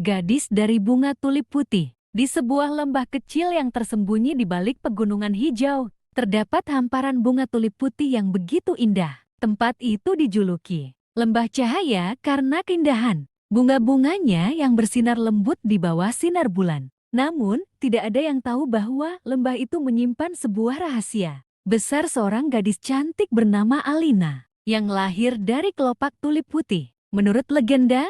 Gadis dari bunga tulip putih. Di sebuah lembah kecil yang tersembunyi di balik pegunungan hijau, terdapat hamparan bunga tulip putih yang begitu indah. Tempat itu dijuluki lembah cahaya karena keindahan bunga-bunganya yang bersinar lembut di bawah sinar bulan. Namun, tidak ada yang tahu bahwa lembah itu menyimpan sebuah rahasia besar seorang gadis cantik bernama Alina, yang lahir dari kelopak tulip putih. Menurut legenda,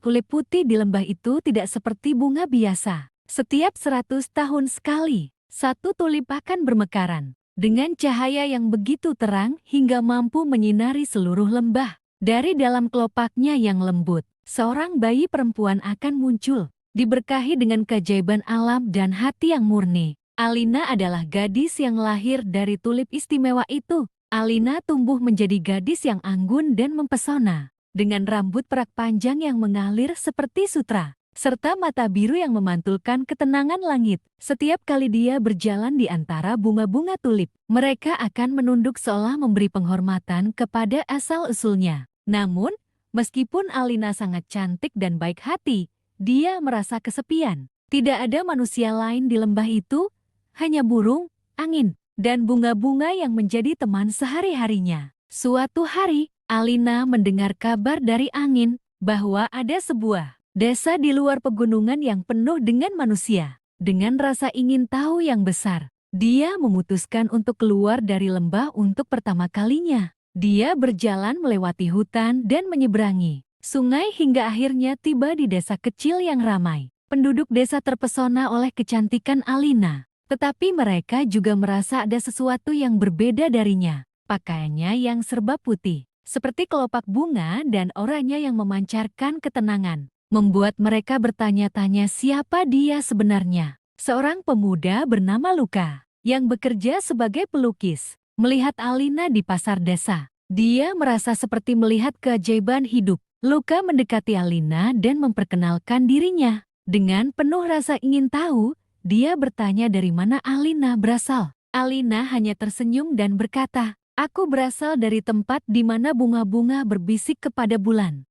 tulip putih di lembah itu tidak seperti bunga biasa. Setiap 100 tahun sekali, satu tulip akan bermekaran dengan cahaya yang begitu terang hingga mampu menyinari seluruh lembah. Dari dalam kelopaknya yang lembut, seorang bayi perempuan akan muncul, diberkahi dengan keajaiban alam dan hati yang murni. Alina adalah gadis yang lahir dari tulip istimewa itu. Alina tumbuh menjadi gadis yang anggun dan mempesona, dengan rambut perak panjang yang mengalir seperti sutra, serta mata biru yang memantulkan ketenangan langit. Setiap kali dia berjalan di antara bunga-bunga tulip, mereka akan menunduk seolah memberi penghormatan kepada asal-usulnya. Namun, meskipun Alina sangat cantik dan baik hati, dia merasa kesepian. Tidak ada manusia lain di lembah itu, hanya burung, angin, dan bunga-bunga yang menjadi teman sehari-harinya. Suatu hari, Alina mendengar kabar dari angin bahwa ada sebuah desa di luar pegunungan yang penuh dengan manusia. Dengan rasa ingin tahu yang besar, dia memutuskan untuk keluar dari lembah untuk pertama kalinya. Dia berjalan melewati hutan dan menyeberangi sungai hingga akhirnya tiba di desa kecil yang ramai. Penduduk desa terpesona oleh kecantikan Alina, tetapi mereka juga merasa ada sesuatu yang berbeda darinya. Pakaiannya yang serba putih, seperti kelopak bunga dan oranye yang memancarkan ketenangan, membuat mereka bertanya-tanya siapa dia sebenarnya. Seorang pemuda bernama Luka, yang bekerja sebagai pelukis, melihat Alina di pasar desa. Dia merasa seperti melihat keajaiban hidup. Luka mendekati Alina dan memperkenalkan dirinya. Dengan penuh rasa ingin tahu, dia bertanya dari mana Alina berasal. Alina hanya tersenyum dan berkata, "Aku berasal dari tempat di mana bunga-bunga berbisik kepada bulan."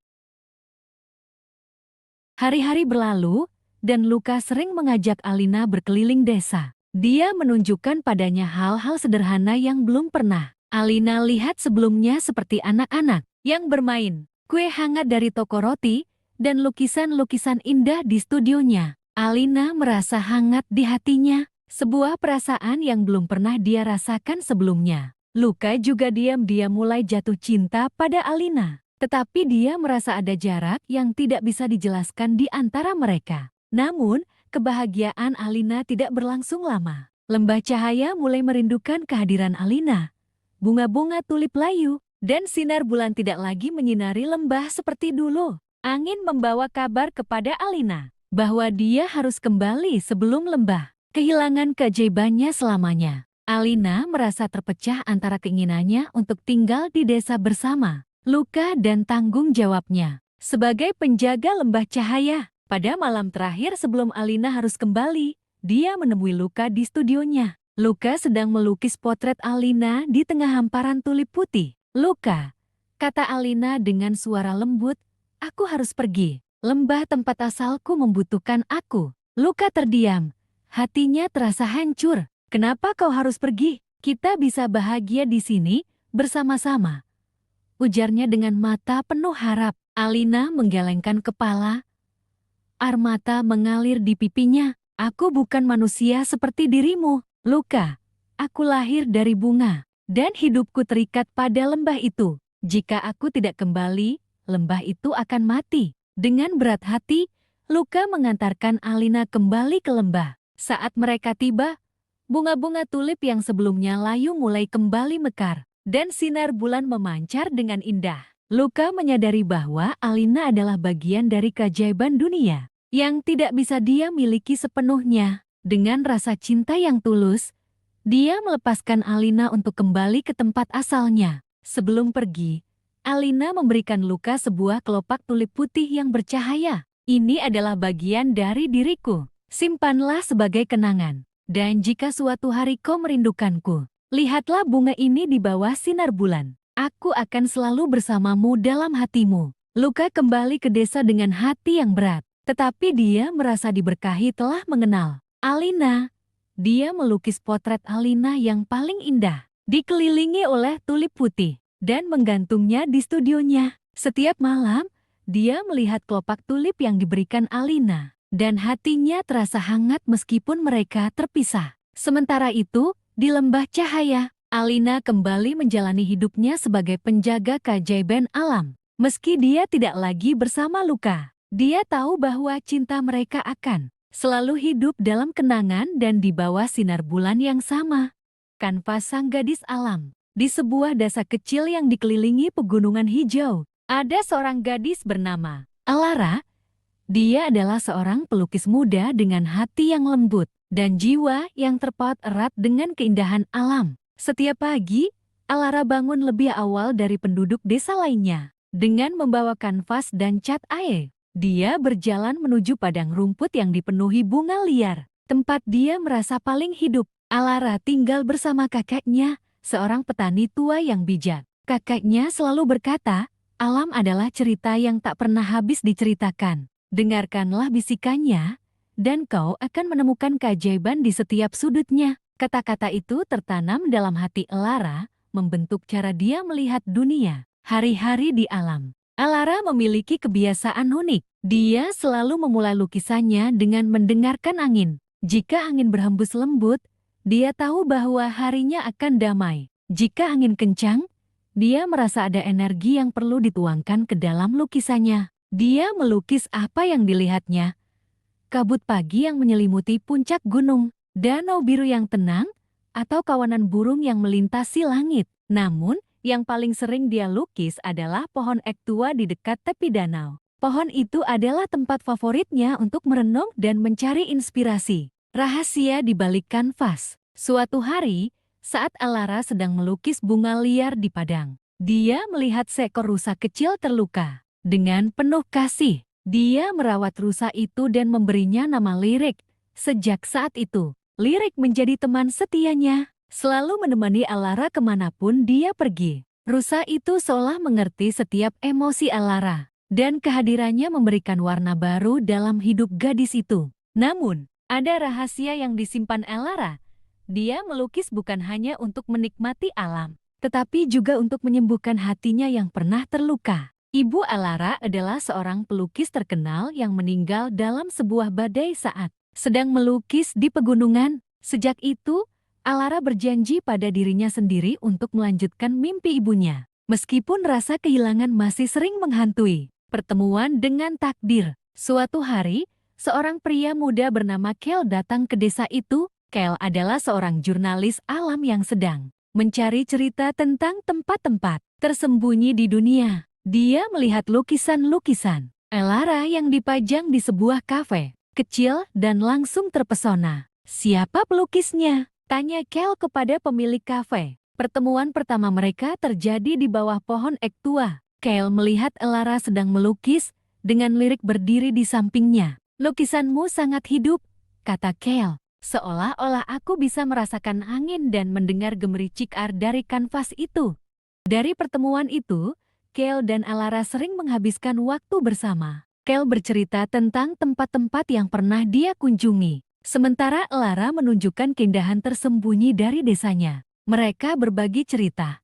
Hari-hari berlalu, dan Luka sering mengajak Alina berkeliling desa. Dia menunjukkan padanya hal-hal sederhana yang belum pernah Alina lihat sebelumnya, seperti anak-anak yang bermain, kue hangat dari toko roti, dan lukisan-lukisan indah di studionya. Alina merasa hangat di hatinya, sebuah perasaan yang belum pernah dia rasakan sebelumnya. Luka juga diam-diam mulai jatuh cinta pada Alina, tetapi dia merasa ada jarak yang tidak bisa dijelaskan di antara mereka. Namun, kebahagiaan Alina tidak berlangsung lama. Lembah cahaya mulai merindukan kehadiran Alina. Bunga-bunga tulip layu, dan sinar bulan tidak lagi menyinari lembah seperti dulu. Angin membawa kabar kepada Alina bahwa dia harus kembali sebelum lembah kehilangan keajaibannya selamanya. Alina merasa terpecah antara keinginannya untuk tinggal di desa bersama Luka dan tanggung jawabnya sebagai penjaga lembah cahaya. Pada malam terakhir sebelum Alina harus kembali, dia menemui Luka di studionya. Luka sedang melukis potret Alina di tengah hamparan tulip putih. "Luka," kata Alina dengan suara lembut, "aku harus pergi. Lembah tempat asalku membutuhkan aku." Luka terdiam. Hatinya terasa hancur. "Kenapa kau harus pergi? Kita bisa bahagia di sini bersama-sama," ujarnya dengan mata penuh harap. Alina menggelengkan kepala. Air mata mengalir di pipinya. "Aku bukan manusia seperti dirimu, Luka. Aku lahir dari bunga, dan hidupku terikat pada lembah itu. Jika aku tidak kembali, lembah itu akan mati." Dengan berat hati, Luka mengantarkan Alina kembali ke lembah. Saat mereka tiba, bunga-bunga tulip yang sebelumnya layu mulai kembali mekar, dan sinar bulan memancar dengan indah. Luka menyadari bahwa Alina adalah bagian dari keajaiban dunia yang tidak bisa dia miliki sepenuhnya. Dengan rasa cinta yang tulus, dia melepaskan Alina untuk kembali ke tempat asalnya. Sebelum pergi, Alina memberikan Luka sebuah kelopak tulip putih yang bercahaya. "Ini adalah bagian dari diriku. Simpanlah sebagai kenangan. Dan jika suatu hari kau merindukanku, lihatlah bunga ini di bawah sinar bulan. Aku akan selalu bersamamu dalam hatimu." Luka kembali ke desa dengan hati yang berat. Tetapi dia merasa diberkahi telah mengenal Alina. Dia melukis potret Alina yang paling indah, dikelilingi oleh tulip putih, dan menggantungnya di studionya. Setiap malam, dia melihat kelopak tulip yang diberikan Alina, dan hatinya terasa hangat meskipun mereka terpisah. Sementara itu, di lembah cahaya, Alina kembali menjalani hidupnya sebagai penjaga keajaiban alam. Meski dia tidak lagi bersama Luka, dia tahu bahwa cinta mereka akan selalu hidup dalam kenangan dan di bawah sinar bulan yang sama. Kanvas sang gadis alam. Di sebuah desa kecil yang dikelilingi pegunungan hijau, ada seorang gadis bernama Alara. Dia adalah seorang pelukis muda dengan hati yang lembut dan jiwa yang terpaut erat dengan keindahan alam. Setiap pagi, Alara bangun lebih awal dari penduduk desa lainnya. Dengan membawa kanvas dan cat air, dia berjalan menuju padang rumput yang dipenuhi bunga liar, tempat dia merasa paling hidup. Alara tinggal bersama kakeknya, seorang petani tua yang bijak. Kakeknya selalu berkata, alam adalah cerita yang tak pernah habis diceritakan. Dengarkanlah bisikannya, dan kau akan menemukan keajaiban di setiap sudutnya. Kata-kata itu tertanam dalam hati Alara, membentuk cara dia melihat dunia. Hari-hari di alam. Alara memiliki kebiasaan unik. Dia selalu memulai lukisannya dengan mendengarkan angin. Jika angin berhembus lembut, dia tahu bahwa harinya akan damai. Jika angin kencang, dia merasa ada energi yang perlu dituangkan ke dalam lukisannya. Dia melukis apa yang dilihatnya. Kabut pagi yang menyelimuti puncak gunung, danau biru yang tenang, atau kawanan burung yang melintasi langit. Namun, yang paling sering dia lukis adalah pohon ek tua di dekat tepi danau. Pohon itu adalah tempat favoritnya untuk merenung dan mencari inspirasi. Rahasia di balik kanvas. Suatu hari, saat Alara sedang melukis bunga liar di padang, dia melihat seekor rusa kecil terluka. Dengan penuh kasih, dia merawat rusa itu dan memberinya nama Lirik. Sejak saat itu, Lirik menjadi teman setianya, selalu menemani Alara kemanapun dia pergi. Rusa itu seolah mengerti setiap emosi Alara, dan kehadirannya memberikan warna baru dalam hidup gadis itu. Namun, ada rahasia yang disimpan Alara. Dia melukis bukan hanya untuk menikmati alam, tetapi juga untuk menyembuhkan hatinya yang pernah terluka. Ibu Alara adalah seorang pelukis terkenal yang meninggal dalam sebuah badai saat sedang melukis di pegunungan. Sejak itu, Alara berjanji pada dirinya sendiri untuk melanjutkan mimpi ibunya. Meskipun rasa kehilangan masih sering menghantui. Pertemuan dengan takdir. Suatu hari, seorang pria muda bernama Kel datang ke desa itu. Kel adalah seorang jurnalis alam yang sedang mencari cerita tentang tempat-tempat tersembunyi di dunia. Dia melihat lukisan-lukisan Alara yang dipajang di sebuah kafe kecil dan langsung terpesona. Siapa pelukisnya? Tanya Kel kepada pemilik kafe. Pertemuan pertama mereka terjadi di bawah pohon ek tua. Kel melihat Alara sedang melukis, dengan Lirik berdiri di sampingnya. Lukisanmu sangat hidup, kata Kel. Seolah-olah aku bisa merasakan angin dan mendengar gemericik air dari kanvas itu. Dari pertemuan itu, Kel dan Alara sering menghabiskan waktu bersama. Kel bercerita tentang tempat-tempat yang pernah dia kunjungi. Sementara Alara menunjukkan keindahan tersembunyi dari desanya. Mereka berbagi cerita,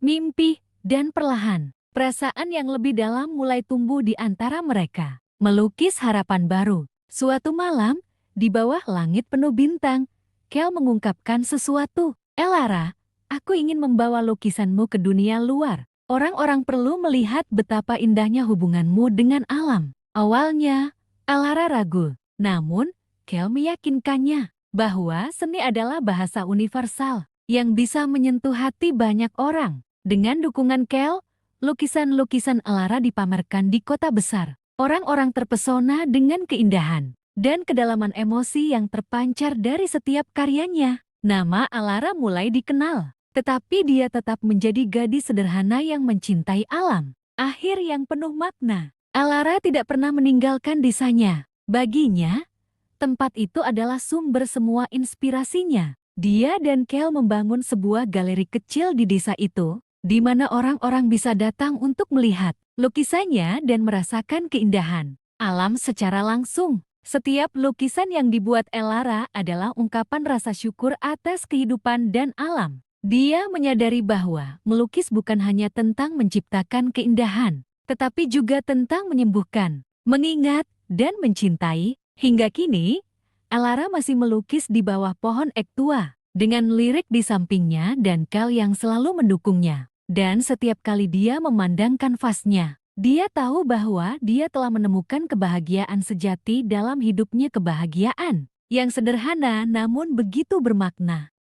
mimpi, dan perlahan, perasaan yang lebih dalam mulai tumbuh di antara mereka. Melukis harapan baru. Suatu malam, di bawah langit penuh bintang, Kel mengungkapkan sesuatu. Alara, aku ingin membawa lukisanmu ke dunia luar. Orang-orang perlu melihat betapa indahnya hubunganmu dengan alam. Awalnya, Alara ragu. Namun, Kel meyakinkannya bahwa seni adalah bahasa universal yang bisa menyentuh hati banyak orang. Dengan dukungan Kel, lukisan-lukisan Alara dipamerkan di kota besar. Orang-orang terpesona dengan keindahan dan kedalaman emosi yang terpancar dari setiap karyanya. Nama Alara mulai dikenal, tetapi dia tetap menjadi gadis sederhana yang mencintai alam. Akhir yang penuh makna. Alara tidak pernah meninggalkan desanya. Baginya, tempat itu adalah sumber semua inspirasinya. Dia dan Kel membangun sebuah galeri kecil di desa itu, di mana orang-orang bisa datang untuk melihat lukisannya dan merasakan keindahan. alam secara langsung. Setiap lukisan yang dibuat Elara adalah ungkapan rasa syukur atas kehidupan dan alam. Dia menyadari bahwa melukis bukan hanya tentang menciptakan keindahan, tetapi juga tentang menyembuhkan, mengingat, dan mencintai. Hingga kini, Elara masih melukis di bawah pohon ek tua, dengan lirik di sampingnya dan Kal yang selalu mendukungnya. Dan setiap kali dia memandang kanvasnya, dia tahu bahwa dia telah menemukan kebahagiaan sejati dalam hidupnya, kebahagiaan yang sederhana namun begitu bermakna.